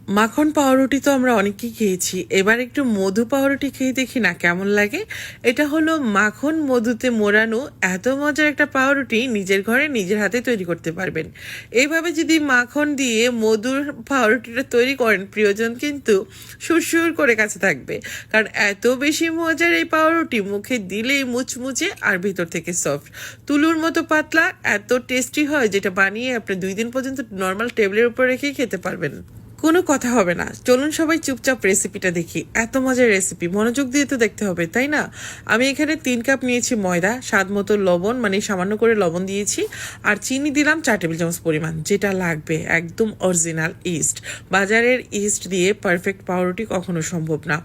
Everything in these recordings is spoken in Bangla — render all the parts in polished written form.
মাখন পাউরুটি তো আমরা অনেকেই খেয়েছি, এবার একটু মধু পাউরুটি খেয়ে দেখি না কেমন লাগে। এটা হলো মাখন মধুতে মোড়ানো এত মজার একটা পাউরুটি, নিজের ঘরে নিজের হাতে তৈরি করতে পারবেন। এইভাবে যদি মাখন দিয়ে মধুর পাউরুটিটা তৈরি করেন, প্রিয়জন কিন্তু সুরসুর করে কাছে থাকবে, কারণ এত বেশি মজার এই পাউরুটি মুখে দিলেই মুচমুচে আর ভিতর থেকে সফট, তুলুর মতো পাতলা, এত টেস্টি হয় যেটা বানিয়ে আপনি 2 দিন পর্যন্ত নর্মাল টেবিলের উপর রেখেই খেতে পারবেন। কোনো কথা হবে না, চলুন সবাই চুপচাপ রেসিপিটা দেখি। এত মজার রেসিপি, মনোযোগ দিয়ে তো দেখতে হবে, তাই না? আমি এখানে 3 কাপ নিয়েছি ময়দা, স্বাদ মতো লবণ, মানে সামান্য করে লবণ দিয়েছি, আর চিনি দিলাম 4 টেবিল চামচ পরিমাণ, যেটা লাগবে একদম অরিজিনাল ইস্ট। বাজারের ইস্ট দিয়ে পারফেক্ট পাউরুটি কখনো সম্ভব না।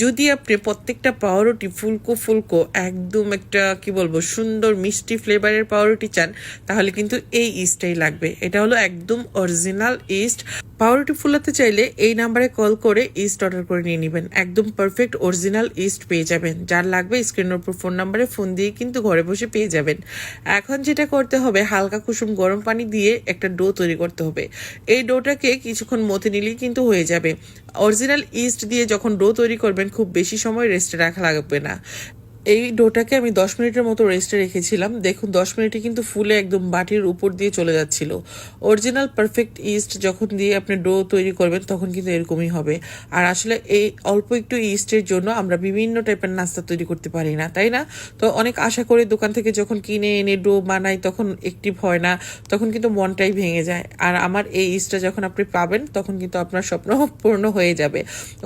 যদি আপনি প্রত্যেকটা পাউরুটি ফুলকো ফুলকো একদম একটা কি বলবো সুন্দর মিষ্টি ফ্লেভারের পাউরুটি চান, তাহলে কিন্তু এই ইস্টটাই লাগবে। এটা হলো একদম অরিজিনাল ইস্ট। পাউরুটি ফুলাতে চাইলে এই নাম্বারে কল করে ইস্ট অর্ডার করে নিয়ে নেবেন, একদম পারফেক্ট অরিজিনাল ইস্ট পেয়ে যাবেন। যার লাগবে স্ক্রিনের উপর ফোন নাম্বারে ফোন দিয়ে কিন্তু ঘরে বসে পেয়ে যাবেন। এখন যেটা করতে হবে, হালকা কুসুম গরম পানি দিয়ে একটা ডো তৈরি করতে হবে। এই ডোটাকে কিছুক্ষণ মথে নিলেই কিন্তু হয়ে যাবে। অরিজিনাল ইস্ট দিয়ে যখন ডো তৈরি করবেন, খুব বেশি সময় রেস্টে রাখা লাগবে না। এই ডোটাকে আমি 10 মিনিটের মতো রেস্টে রেখেছিলাম। দেখুন 10 মিনিটে কিন্তু ফুলে একদম বাটির উপর দিয়ে চলে যাচ্ছিল। অরিজিনাল পারফেক্ট ইস্ট যখন দিয়ে আপনি ডো তৈরি করবেন, তখন কিন্তু এরকমই হবে। আর আসলে এই অল্প একটু ইস্টের জন্য আমরা বিভিন্ন টাইপের নাস্তা তৈরি করতে পারি না, তাই না? তো অনেক আশা করে দোকান থেকে যখন কিনে এনে ডো বানাই, তখন অ্যাক্টিভ হয় না, তখন কিন্তু মনটাই ভেঙে যায়। আর আমার এই ইস্টটা যখন আপনি পাবেন, তখন কিন্তু আপনার স্বপ্ন পূর্ণ হয়ে যাবে।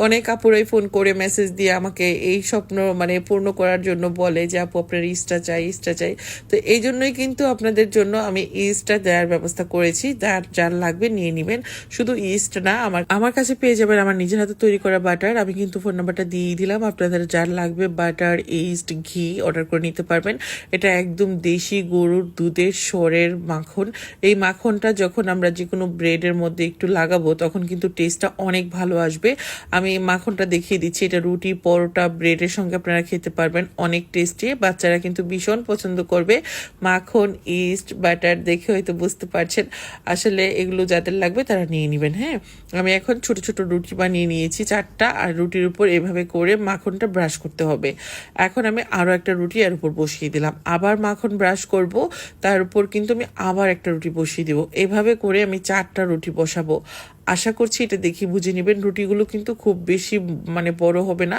অনেক আপুরাই ফোন করে মেসেজ দিয়ে আমাকে এই স্বপ্ন মানে পূর্ণ করার জন্য বলে যে আপু আপনার ইস্টটা চাই, ইস্টটা চাই। তো এই জন্যই কিন্তু আপনাদের জন্য আমি ইস্টটা দেওয়ার ব্যবস্থা করেছি। যার লাগবে নিয়ে নেবেন। শুধু ইস্ট না, আমার কাছে পেয়ে যাবেন আমার নিজের হাতে তৈরি করা বাটার। আমি কিন্তু ফোন নাম্বারটা দিয়ে দিলাম, আপনাদের যার লাগবে বাটার, ইস্ট, ঘি অর্ডার করে নিতে পারবেন। এটা একদম দেশি গরুর দুধের সরের মাখন। এই মাখনটা যখন আমরা যে কোনো ব্রেডের মধ্যে একটু লাগাবো, তখন কিন্তু টেস্টটা অনেক ভালো আসবে। আমি মাখনটা দেখিয়ে দিচ্ছি, এটা রুটি, পরোটা, ব্রেডের সঙ্গে আপনারা খেতে পারবেন, অনেক টেস্টি। বাচ্চারা কিন্তু ভীষণ পছন্দ করবে। মাখন, ইস্ট, বাটার দেখে হয়তো বুঝতে পারছেন। আসলে এগুলো যাদের লাগবে তারা নিয়ে নেবেন। হ্যাঁ, আমি এখন ছোট ছোট রুটি বানিয়ে নিয়েছি 4টা, আর রুটির উপর এভাবে করে মাখনটা ব্রাশ করতে হবে। এখন আমি আরও একটা রুটি এর উপর বসিয়ে দিলাম, আবার মাখন ব্রাশ করব, তার উপর কিন্তু আমি আবার একটা রুটি বসিয়ে দেবো। এভাবে করে আমি 4টা রুটি বসাবো। আশা করছি এটা দেখে বুঝে নেবেন। রুটিগুলো কিন্তু খুব বেশি মানে বড় হবে না,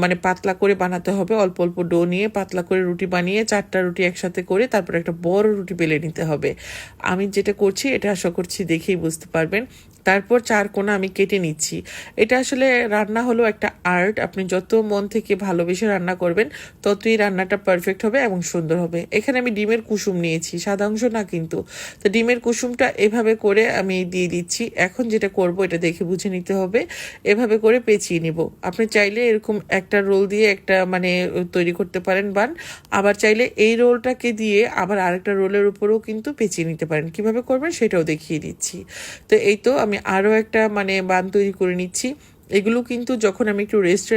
মানে পাতলা করে বানাতে হবে। অল্প অল্প ডো নিয়ে পাতলা করে রুটি বানিয়ে 4টা রুটি একসাথে করে তারপর একটা বড় রুটি বেলে নিতে হবে। আমি যেটা করছি এটা আশা করছি দেখেই বুঝতে পারবেন। তারপর 4 কোণা আমি কেটে নিচ্ছি। এটা আসলে রান্না হলো একটা আর্ট। আপনি যত মন থেকে ভালোবেসে রান্না করবেন, ততই রান্নাটা পারফেক্ট হবে এবং সুন্দর হবে। এখানে আমি ডিমের কুসুম নিয়েছি, সাদা অংশ না কিন্তু। তো ডিমের কুসুমটা এভাবে করে আমি দিয়ে দিচ্ছি। এখন যেটা করব এটা দেখে বুঝে নিতে হবে। এভাবে করে পেঁচিয়ে নিব। আপনি চাইলে এরকম একটা রোল দিয়ে একটা মানে তৈরি করতে পারেন বান, আবার চাইলে এই রোলটাকে দিয়ে আবার আরেকটা রোলের উপরেও কিন্তু পেঁচিয়ে নিতে পারেন। কিভাবে করবেন সেটাও দেখিয়ে দিচ্ছি। তো এই তো আমি আরও একটা মানে বান তৈরি করে নিচ্ছি। এগুলো কিন্তু যখন আমি একটু রেস্টে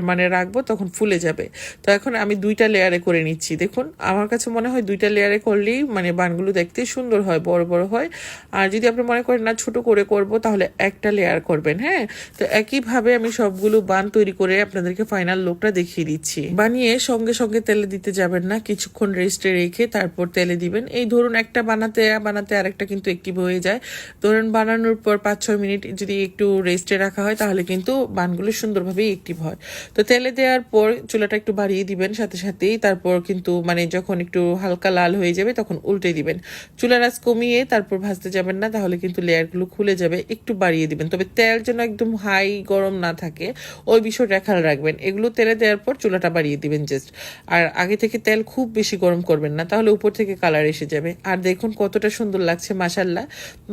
মানে রাখবো, তখন ফুলে যাবে। তো এখন আমি 2টা লেয়ারে করে নিচ্ছি। দেখুন আমার কাছে মনে হয় 2টা লেয়ারে করলেই মানে বানগুলো দেখতে সুন্দর হয়, বড় বড় হয়। আর যদি আপনি মনে করেন না ছোট করে করব, তাহলে একটা লেয়ার করবেন। হ্যাঁ, তো একইভাবে আমি সবগুলো বান তৈরি করে আপনাদেরকে ফাইনাল লুকটা দেখিয়ে দিচ্ছি। বানিয়ে সঙ্গে সঙ্গে তেলে দিতে যাবেন না, কিছুক্ষণ রেস্টে রেখে তারপর তেলে দিবেন। এই ধরুন একটা বানাতে বানাতে আরেকটা কিন্তু অ্যাক্টিভ হয়ে যায়। ধরুন বানানোর পর 5-6 মিনিট যদি একটু রেস্টে রাখা হয়, তাহলে কিন্তু বানগুলো সুন্দরভাবে অ্যাক্টিভ হয়। তো তেলে দেওয়ার পর চুলাটা একটু বাড়িয়ে দিবেন সাথে সাথেই। তারপর কিন্তু মানে যখন একটু হালকা লাল হয়ে যাবে, তখন উল্টে দিবেন। চুলার আঁচ কমিয়ে তারপর ভাজতে যাবেন না, তাহলে কিন্তু লেয়ারগুলো খুলে যাবে। একটু বাড়িয়ে দিবেন, তবে তেল যেন একদম হাই গরম না থাকে, ওই বিষয়টা খেয়াল রাখবেন। এগুলো তেলে দেওয়ার পর চুলাটা বাড়িয়ে দিবেন জাস্ট। আর আগে থেকে তেল খুব বেশি গরম করবেন না, তাহলে উপর থেকে কালার এসে যাবে। আর দেখুন কতটা সুন্দর লাগছে মাশাআল্লাহ।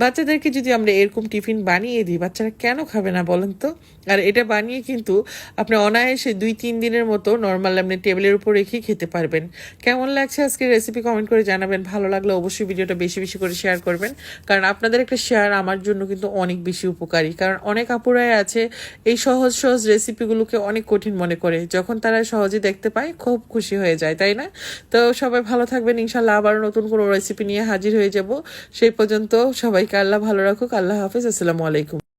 বাচ্চাদেরকে যদি আমরা এরকম টিফিন বানিয়ে দিই, বাচ্চারা কেন খাবে না বলেন তো? আর এটা বানিয়ে কিন্তু আপনি অনায়াসে 2-3 দিনের মতো নর্মাল আপনি টেবিলের উপর রেখেই খেতে পারবেন। কেমন লাগছে আজকের রেসিপি কমেন্ট করে জানাবেন। ভালো লাগলে অবশ্যই ভিডিওটা বেশি বেশি করে শেয়ার করবেন, কারণ আপনাদের একটা শেয়ার আমার জন্য কিন্তু অনেক বেশি উপকারী। কারণ অনেক আপুরাই আছে এই সহজ সহজ রেসিপিগুলোকে অনেক কঠিন মনে করে, যখন তারা সহজে দেখতে পায় খুব খুশি হয়ে যায়, তাই না? তো সবাই ভালো থাকবেন, ইনশাল্লাহ আবার নতুন কোনো রেসিপি নিয়ে হাজির হয়ে যাব। সেই পর্যন্ত সবাইকে আল্লাহ ভালো রাখুক। আল্লাহ হাফেজ, আসসালামু আলাইকুম।